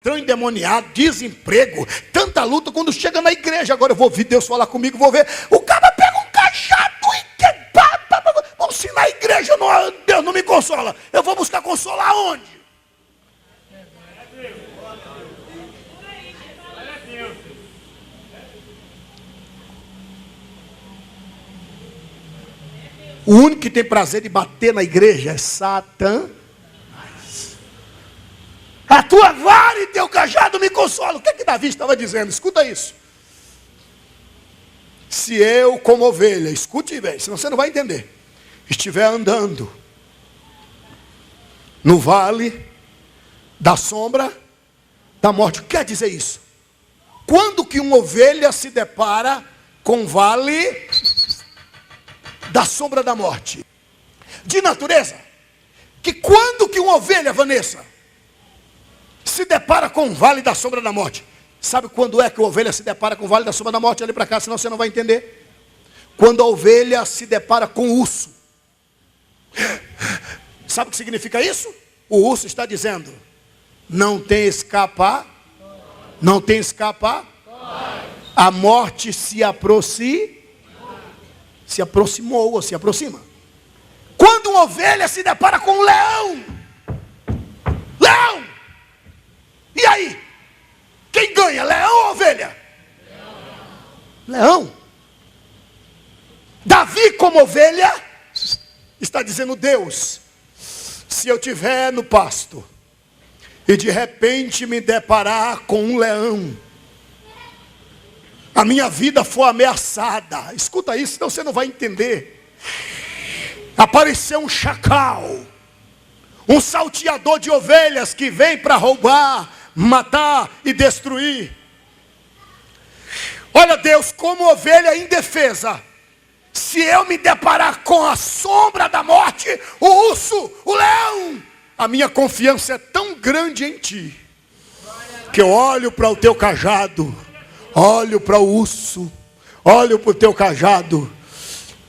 endemoniado, desemprego, tanta luta. Quando chega na igreja, agora eu vou ouvir Deus falar comigo, vou ver, o cara pega um cajado e vamos se na igreja Deus não me consola, eu vou buscar consolar onde? O único que tem prazer de bater na igreja é Satanás. A tua vara e teu cajado me consolam. O que é que Davi estava dizendo? Escuta isso. Se eu, como ovelha, escute bem, senão você não vai entender, estiver andando no vale da sombra da morte. O que quer dizer isso? Quando que uma ovelha se depara com o vale da sombra da morte? De natureza, que quando que uma ovelha, Vanessa, se depara com o vale da sombra da morte? Sabe quando é que a ovelha se depara com o vale da sombra da morte? Olha para cá, senão você não vai entender. Quando a ovelha se depara com o urso. Sabe o que significa isso? O urso está dizendo: não tem escapar, não tem escapar. A morte se aproximou ou se aproxima. Quando uma ovelha se depara com um leão, e aí? Quem ganha, leão ou ovelha? Leão. Davi, como ovelha, está dizendo: Deus, se eu estiver no pasto e de repente me deparar com um leão, a minha vida for ameaçada, escuta isso, senão você não vai entender. Apareceu um chacal, um salteador de ovelhas que vem para roubar, matar e destruir. Olha, Deus, como ovelha indefesa, se eu me deparar com a sombra da morte, o urso, o leão, a minha confiança é tão grande em ti, que eu olho para o teu cajado, olho para o urso, olho para o teu cajado,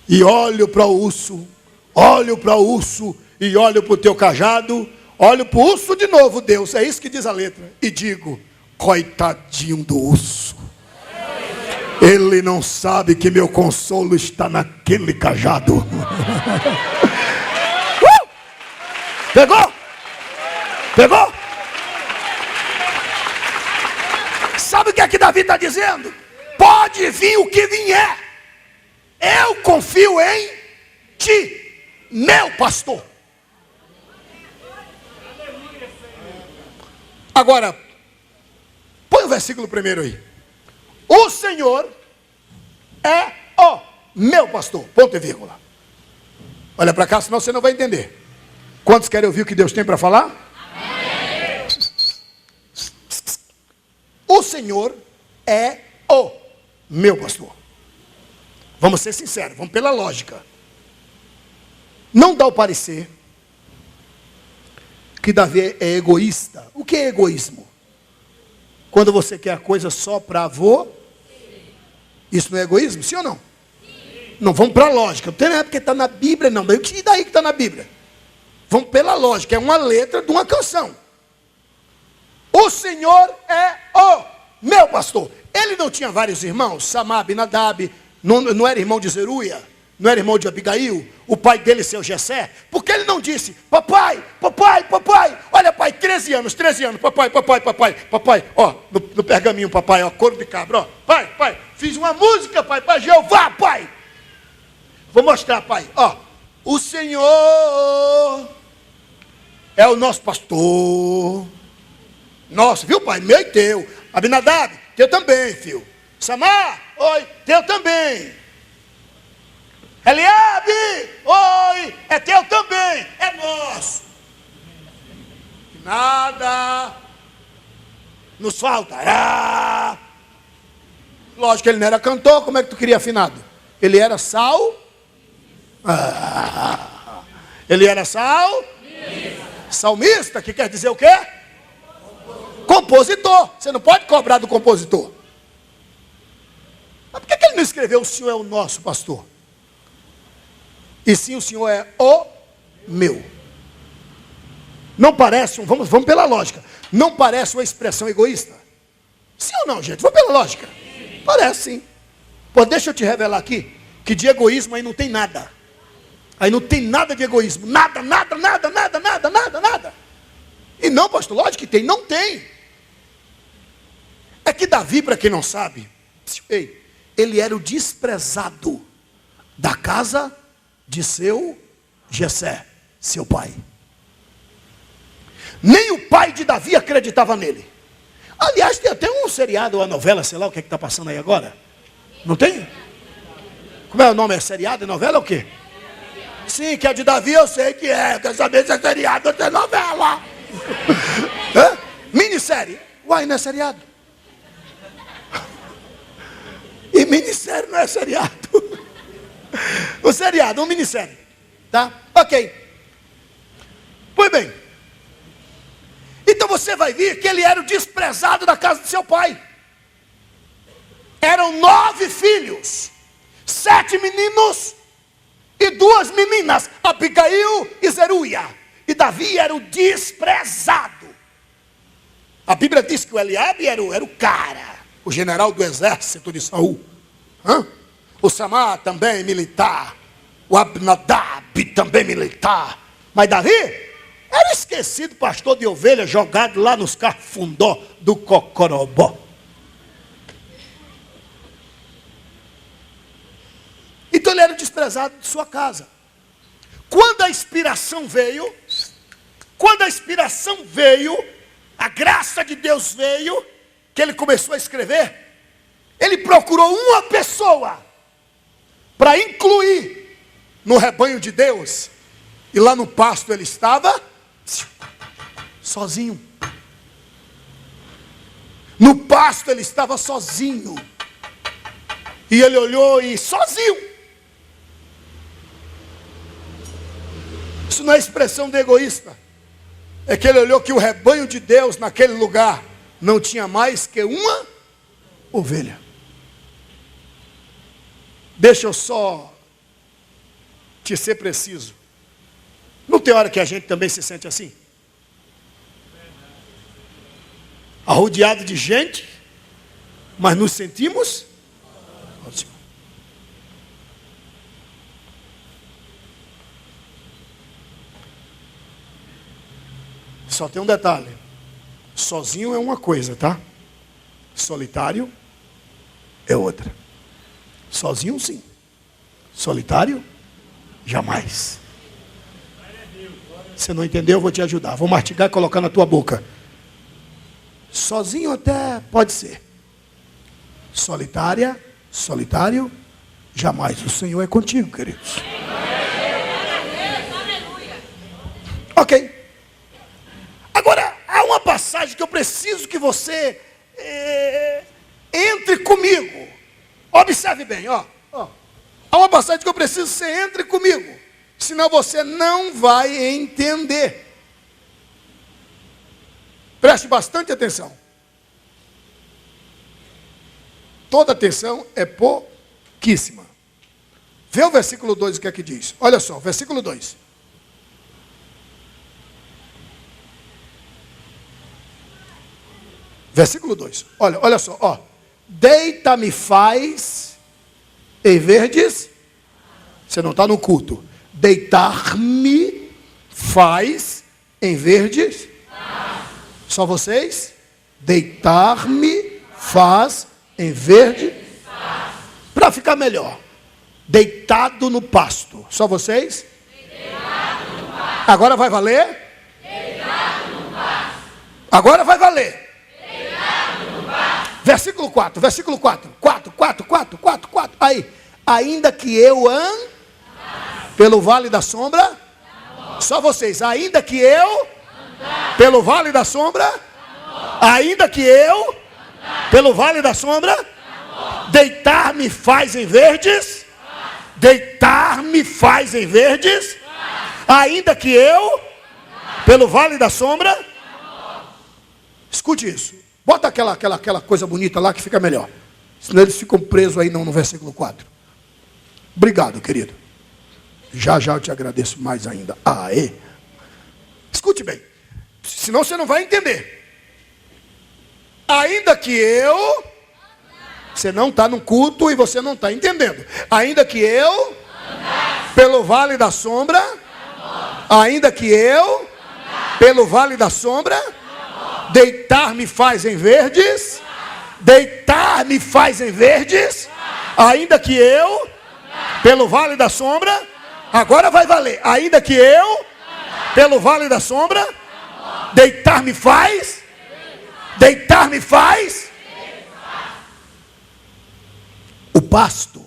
e olho para o urso, olho para o urso, e olho para o teu cajado, olho para o urso de novo, Deus, é isso que diz a letra, e digo: coitadinho do urso, ele não sabe que meu consolo está naquele cajado. Pegou? Pegou? Sabe o que é que Davi está dizendo? Pode vir o que vier, eu confio em ti, meu pastor. Agora, põe o versículo primeiro aí. O Senhor é o meu pastor, ponto e vírgula. Olha para cá, senão você não vai entender. Quantos querem ouvir o que Deus tem para falar? Amém. O Senhor é o meu pastor. Vamos ser sinceros, vamos pela lógica. Não dá o parecer que Davi é egoísta. O que é egoísmo? Quando você quer a coisa só para você. Isso não é egoísmo? Sim ou não? Sim. Não, vamos para a lógica. Não tem nada porque está na Bíblia, não. E daí que está na Bíblia? Vamos pela lógica. É uma letra de uma canção. O Senhor é o meu pastor. Ele não tinha vários irmãos? Samar, Abinadab, não era irmão de Zeruia? Não era irmão de Abigail? O pai dele, seu Jessé? Porque ele não disse: papai, olha pai, 13 anos, papai, ó, no pergaminho, papai, ó, couro de cabra, ó, pai, fiz uma música, pai, para Jeová, pai. Vou mostrar, pai, ó, o Senhor é o nosso pastor. Nossa, viu, pai, meu e teu. Abinadab, teu também, filho. Samar, oi, teu também. Eliabe, oi, é teu também, é nosso. Nada nos faltará. Lógico que ele não era cantor, como é que tu queria afinado? Ele era ele era salmista, que quer dizer o quê? Compositor. Você não pode cobrar do compositor. Mas por que ele não escreveu: o Senhor é o nosso pastor? E sim, o Senhor é o meu. Não parece, vamos pela lógica. Não parece uma expressão egoísta? Sim ou não, gente? Vou pela lógica. Parece sim. Pô, deixa eu te revelar aqui, que de egoísmo aí não tem nada. Aí não tem nada de egoísmo. Nada, nada, nada, nada, nada, nada, nada. E não, pastor, lógico que tem. Não tem. É que Davi, para quem não sabe, ele era o desprezado da casa de seu Jessé, seu pai. Nem o pai de Davi acreditava nele. Aliás, tem até um seriado, uma novela, sei lá o que está passando aí agora. Não tem? Como é o nome? É seriado? É novela ou o quê? Sim, que é de Davi, eu sei que é. Eu quero saber se é seriado ou se é novela. Minissérie. Uai, não é seriado? E minissérie não é seriado. O seriado, um minissérie. Tá? Ok. Pois bem. Então você vai ver que ele era o desprezado da casa de seu pai. Eram 9 filhos, 7 meninos e 2 meninas, Abigail e Zeruia. E Davi era o desprezado. A Bíblia diz que o Eliabe era o cara, o general do exército de Saul. O Samá também militar, o Abinadab também militar. Mas Davi era esquecido, pastor de ovelha, jogado lá nos cafundó do Cocorobó. Então ele era o desprezado de sua casa. Quando a inspiração veio, a graça de Deus veio, que ele começou a escrever, ele procurou uma pessoa para incluir no rebanho de Deus. E lá no pasto ele estava sozinho. No pasto ele estava sozinho. E ele olhou e sozinho. Isso não é expressão de egoísta. É que ele olhou que o rebanho de Deus naquele lugar não tinha mais que uma ovelha. Deixa eu só te ser preciso. Não tem hora que a gente também se sente assim? Arrodeado de gente, mas nos sentimos sozinhos. Só tem um detalhe. Sozinho é uma coisa, tá? Solitário é outra. Sozinho sim. Solitário, jamais. Você não entendeu? Eu vou te ajudar. Vou mastigar e colocar na tua boca. Sozinho até pode ser. Solitário, jamais. O Senhor é contigo, queridos. Ok. Agora, há uma passagem que eu preciso que você entre comigo. Observe bem, ó. Há uma passagem que eu preciso que você entre comigo. Senão você não vai entender. Preste bastante atenção. Toda atenção é pouquíssima. Vê o versículo 2, o que é que diz. Olha só, versículo 2. Versículo 2. Olha só, ó. Deita-me faz em verdes. Você não está no culto. Deitar-me faz em verdes. Só vocês? Deitar-me faz em verde. Para ficar melhor. Deitado no pasto. Só vocês? Deitado no pasto. Agora vai valer? Deitado no pasto. Agora vai valer. Deitado no pasto. Versículo 4. 4. Aí. Ainda que eu ande pelo vale da sombra. Só vocês. Ainda que eu pelo vale da sombra. Ainda que eu pelo vale da sombra. Deitar-me faz em verdes. Deitar-me faz em verdes. Ainda que eu pelo vale da sombra. Escute isso. Bota aquela coisa bonita lá que fica melhor. Senão eles ficam presos aí no versículo 4. Obrigado, querido. Já eu te agradeço mais ainda. Aê. Escute bem. Senão você não vai entender. Ainda que eu... Você não está no culto e você não está entendendo. Ainda que eu... Pelo vale da sombra... Ainda que eu... Pelo vale da sombra... Deitar-me faz em verdes... Deitar-me faz em verdes... Ainda que eu... Pelo vale da sombra... Agora vai valer. Ainda que eu... Pelo vale da sombra... Deitar-me faz... Deitar-me faz... O pasto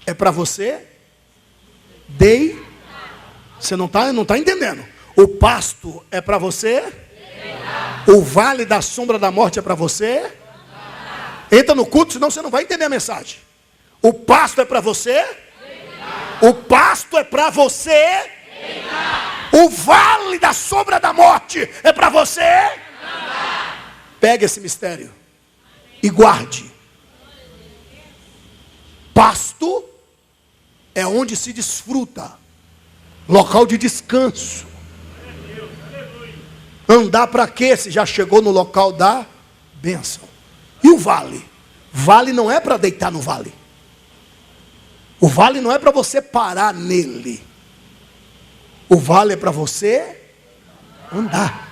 é para você Você não está entendendo. O pasto é para você. O vale da sombra da morte é para você. Entra no culto, senão você não vai entender a mensagem. O pasto é para você. O pasto é para você. O vale da sombra da morte é para você. Pegue esse mistério e guarde. Pasto é onde se desfruta, local de descanso. Andar para quê? Se já chegou no local da bênção. E o vale? Vale não é para deitar no vale. O vale não é para você parar nele. O vale é para você andar.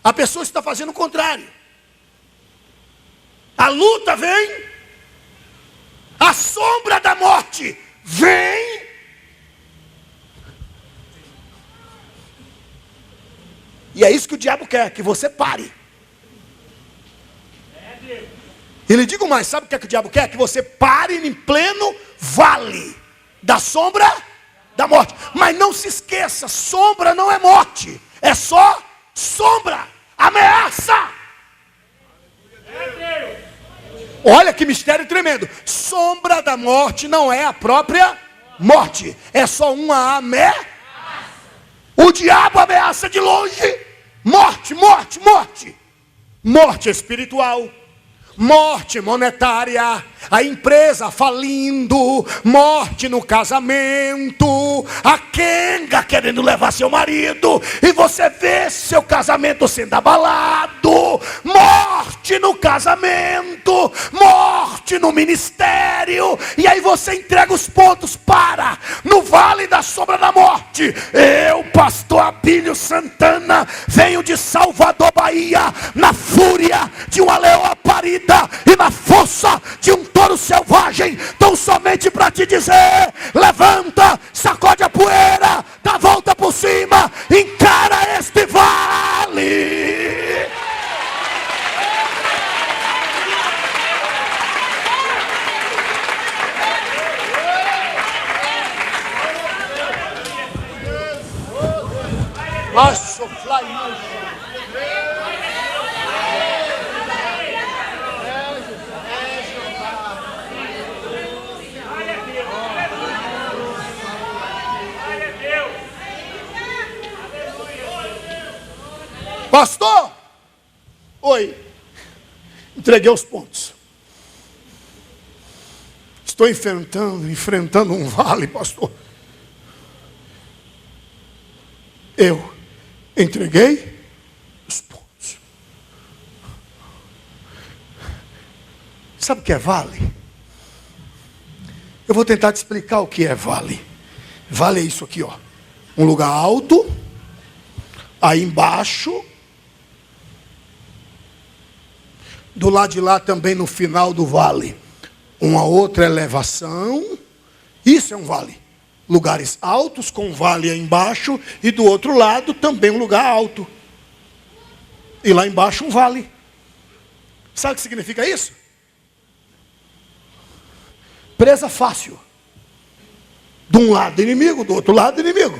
A pessoa está fazendo o contrário. A luta vem. A sombra da morte vem. E é isso que o diabo quer, que você pare. E lhe digo mais, sabe o que é que o diabo quer? Que você pare em pleno vale da sombra da morte. Mas não se esqueça, sombra não é morte. É só sombra, ameaça. Olha que mistério tremendo. Sombra da morte não é a própria morte. É só uma ameaça. O diabo ameaça de longe. Morte, morte, morte. Morte espiritual. Morte monetária, a empresa falindo, morte no casamento, a quenga querendo levar seu marido, e você vê seu casamento sendo abalado, morte no casamento, morte no ministério, e aí você entrega os pontos para, no vale da sombra da morte. Eu, pastor Abílio Santana, venho de Salvador, Bahia, na fúria de uma leoa parida, e na força de um touro selvagem, tão somente para te dizer: levanta, sacode a poeira, dá a volta por cima, encara este vale. Nossa, fly. Pastor, oi, entreguei os pontos. Estou enfrentando um vale, pastor. Eu entreguei os pontos. Sabe o que é vale? Eu vou tentar te explicar o que é vale. Vale é isso aqui, ó. Um lugar alto, aí embaixo, do lado de lá também no final do vale, uma outra elevação. Isso é um vale. Lugares altos com vale aí embaixo, e do outro lado também um lugar alto. E lá embaixo um vale. Sabe o que significa isso? Presa fácil. De um lado inimigo, do outro lado inimigo.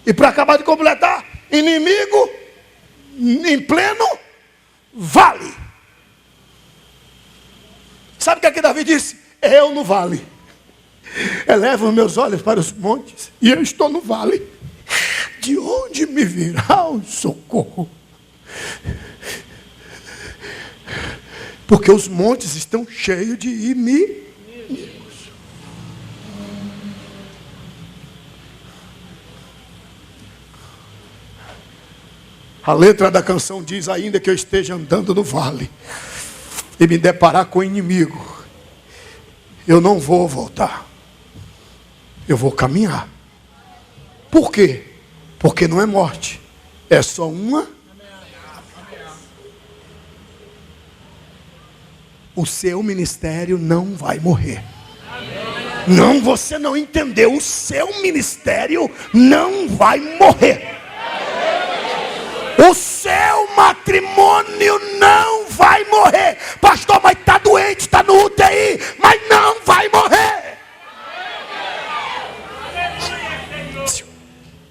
E para acabar de completar, inimigo em pleno vale. Sabe o que aqui Davi disse? Eu no vale. Elevo meus olhos para os montes, e eu estou no vale. De onde me virá o socorro? Porque os montes estão cheios de inimigos. A letra da canção diz: ainda que eu esteja andando no vale e me deparar com o inimigo, eu não vou voltar, eu vou caminhar. Por quê? Porque não é morte, é só uma. O seu ministério não vai morrer. Não, você não entendeu. O seu ministério não vai morrer. O seu matrimônio não vai morrer. Pastor, mas está doente, está no UTI, mas não vai morrer.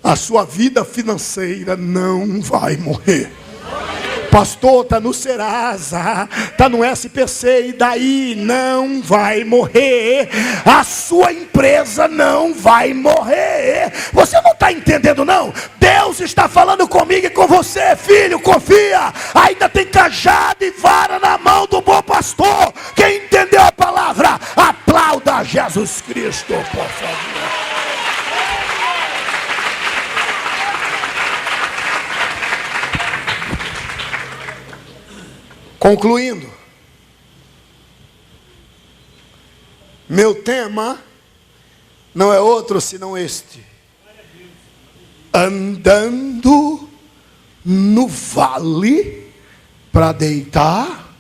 A sua vida financeira não vai morrer. Pastor, está no Serasa, está no SPC, e daí não vai morrer. A sua empresa não vai morrer. Você não está entendendo, não? Deus está falando comigo e com você, filho, confia. Ainda tem cajado e vara na mão do bom pastor. Quem entendeu a palavra, aplauda Jesus Cristo, por favor. Concluindo, meu tema não é outro senão este: andando no vale para deitar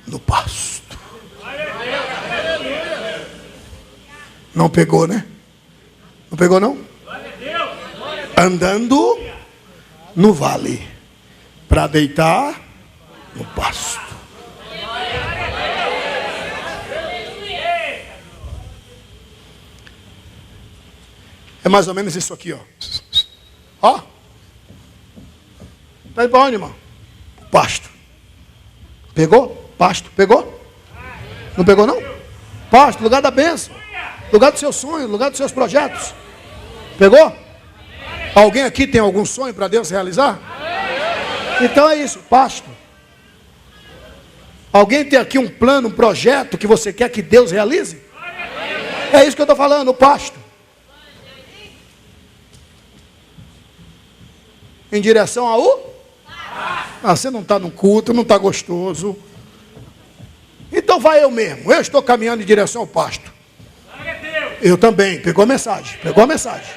no pasto. Não pegou, né? Não pegou, não? Andando no vale para deitar no pasto. É mais ou menos isso aqui, ó. Ó. Tá indo para onde, irmão? Pasto. Pegou? Pasto. Pegou? Não pegou, não? Pasto, lugar da bênção. Lugar do seu sonho, lugar dos seus projetos. Pegou? Alguém aqui tem algum sonho para Deus realizar? Então é isso, pasto. Alguém tem aqui um plano, um projeto que você quer que Deus realize? É isso que eu estou falando, o pasto. Em direção ao? Você não está no culto, não está gostoso. Então vai eu mesmo. Eu estou caminhando em direção ao pasto. Eu também. Pegou a mensagem. Pegou a mensagem.